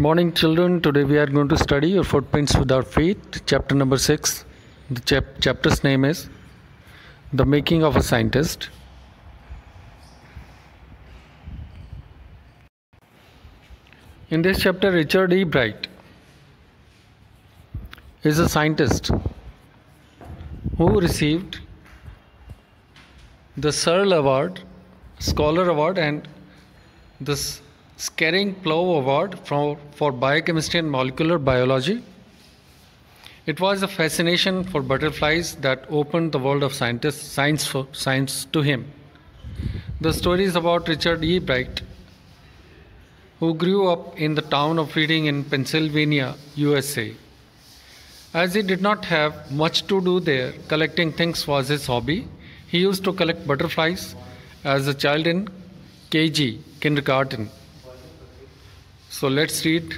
morning, children. Today we are going to study Your Footprints Without Feet, chapter number 6. The chapter's name is The Making of a Scientist. In this chapter, Richard E. Bright is a scientist who received the Searle Award, Scholar Award, and the Scaring-Plough Award for Biochemistry and Molecular Biology. It was a fascination for butterflies that opened the world of science to him. The story is about Richard E. Bright, who grew up in the town of Reading in Pennsylvania, USA. As he did not have much to do there, collecting things was his hobby. He used to collect butterflies as a child in KG, kindergarten. So let's read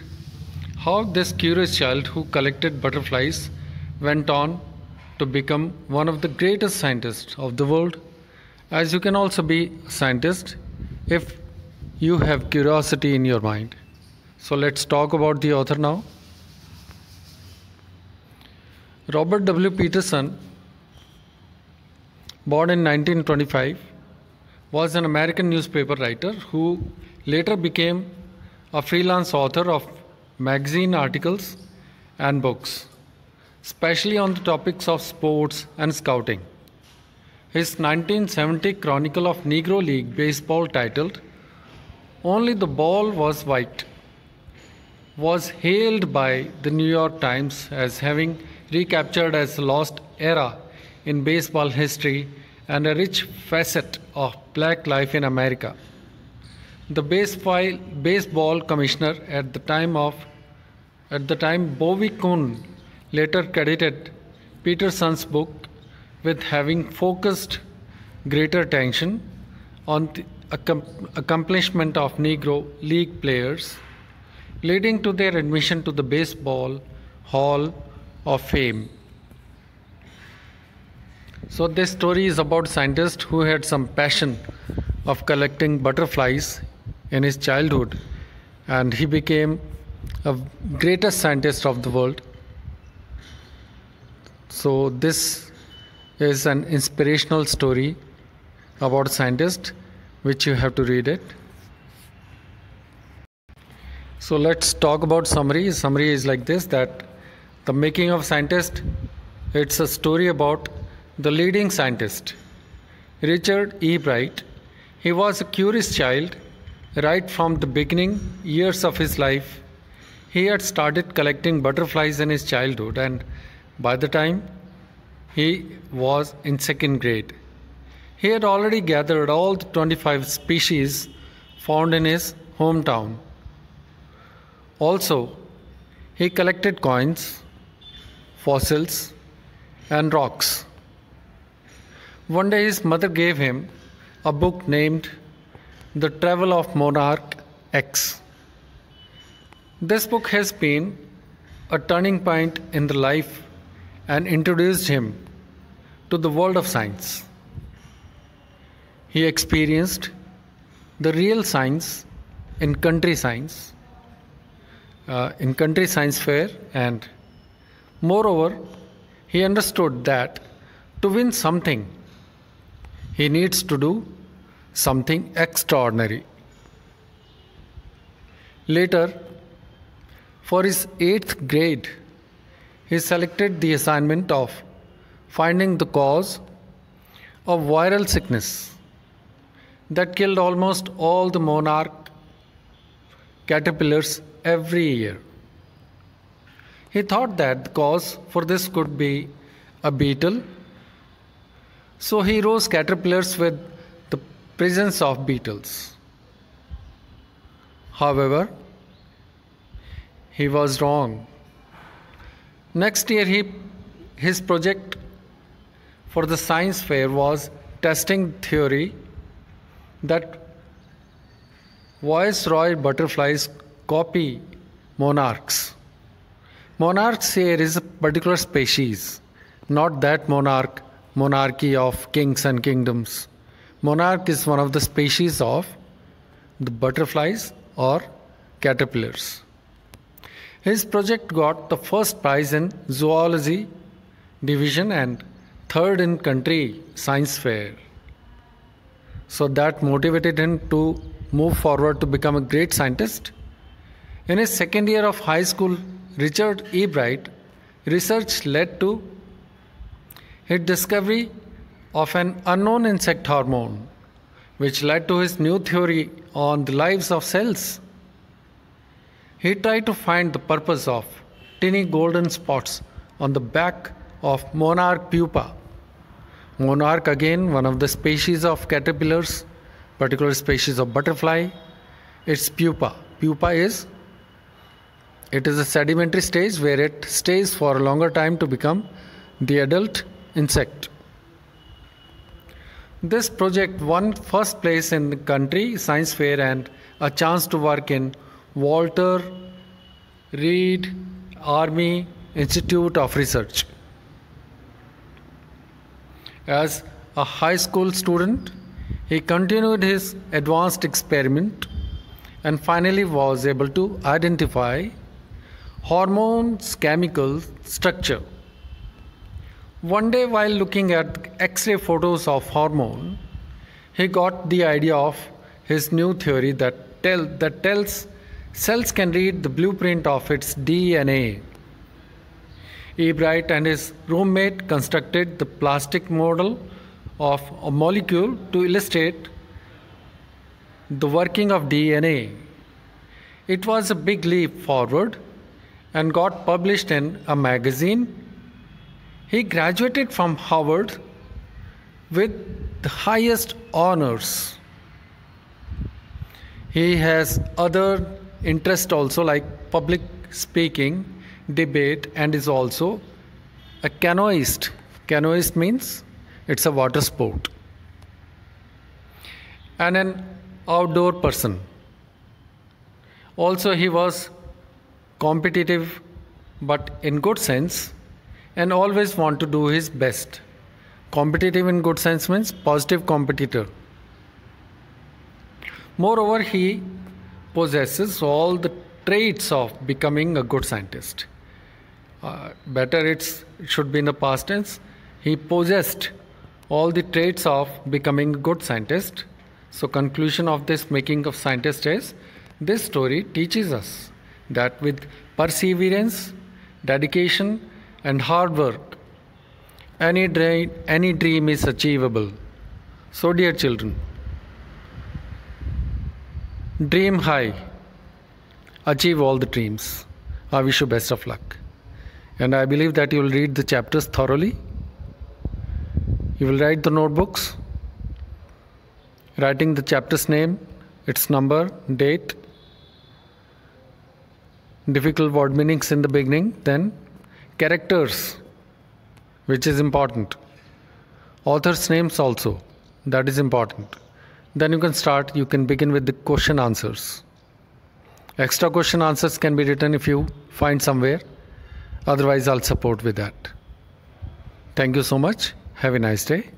how this curious child who collected butterflies went on to become one of the greatest scientists of the world. As you can also be a scientist if you have curiosity in your mind. So let's talk about the author now. Robert W. Peterson, born in 1925, was an American newspaper writer who later became a freelance author of magazine articles and books, especially on the topics of sports and scouting. His 1970 Chronicle of Negro League Baseball, titled "Only the Ball Was White," was hailed by the New York Times as having recaptured as a lost era in baseball history and a rich facet of black life in America. The baseball commissioner at the time, Bobby Kuhn, later credited Peterson's book with having focused greater attention on the accomplishment of Negro League players, leading to their admission to the Baseball Hall of Fame. So this story is about a scientist who had some passion of collecting butterflies in his childhood, and he became a greatest scientist of the world. So this is an inspirational story about a scientist which you have to read it. So let's talk about summary. Summary is like this, that The Making of Scientist, it's a story about the leading scientist, Richard E. Bright. He was a curious child. Right from the beginning years of his life, he had started collecting butterflies in his childhood, and by the time he was in second grade, he had already gathered all the 25 species found in his hometown. Also, he collected coins, fossils, and rocks. One day his mother gave him a book named The Travel of Monarch X. This book has been a turning point in the life and introduced him to the world of science. He experienced the real science in country science fair, and moreover, he understood that to win something, he needs to do something extraordinary. Later, for his 8th grade, he selected the assignment of finding the cause of viral sickness that killed almost all the monarch caterpillars every year. He thought that the cause for this could be a beetle, so he rose caterpillars with the presence of beetles. However, he was wrong. Next year, his project for the science fair was testing theory that viceroy butterflies copy monarchs. Monarchs here is a particular species, not that monarchy of kings and kingdoms. Monarch is one of the species of the butterflies or caterpillars. His project got the first prize in zoology division and third in country science fair. So that motivated him to move forward to become a great scientist. In his second year of high school, Richard E. Bright research led to his discovery of an unknown insect hormone, which led to his new theory on the lives of cells. He tried to find the purpose of tiny golden spots on the back of monarch pupa. Monarch, again, one of the species of caterpillars, particular species of butterfly. Its pupa. It is a sedimentary stage where it stays for a longer time to become the adult insect. This project won first place in the country science fair and a chance to work in Walter Reed Army Institute of Research. As a high school student, he continued his advanced experiment and finally was able to identify hormones' chemical structure. One day, while looking at X-ray photos of hormone, he got the idea of his new theory that tells cells can read the blueprint of its DNA. E. Bright and his roommate constructed the plastic model of a molecule to illustrate the working of DNA. It was a big leap forward and got published in a magazine. He graduated from Harvard with the highest honors. He has other interests also like public speaking, debate, and is also a canoeist. Canoeist means it's a water sport. And an outdoor person. Also, he was competitive, but in good sense, and always want to do his best. Competitive in good sense means positive competitor. Moreover, he possesses all the traits of becoming a good scientist. Better it should be in the past tense. He possessed all the traits of becoming a good scientist. So conclusion of this making of scientist is, this story teaches us that with perseverance, dedication, and hard work, any dream is achievable. So dear children, dream high, achieve all the dreams. I wish you best of luck. And I believe that you will read the chapters thoroughly. You will write the notebooks, writing the chapter's name, its number, date, difficult word meanings in the beginning, then characters, which is important. Authors' names also, that is important. Then you can begin with the question answers. Extra question answers can be written if you find somewhere. Otherwise, I'll support with that. Thank you so much. Have a nice day.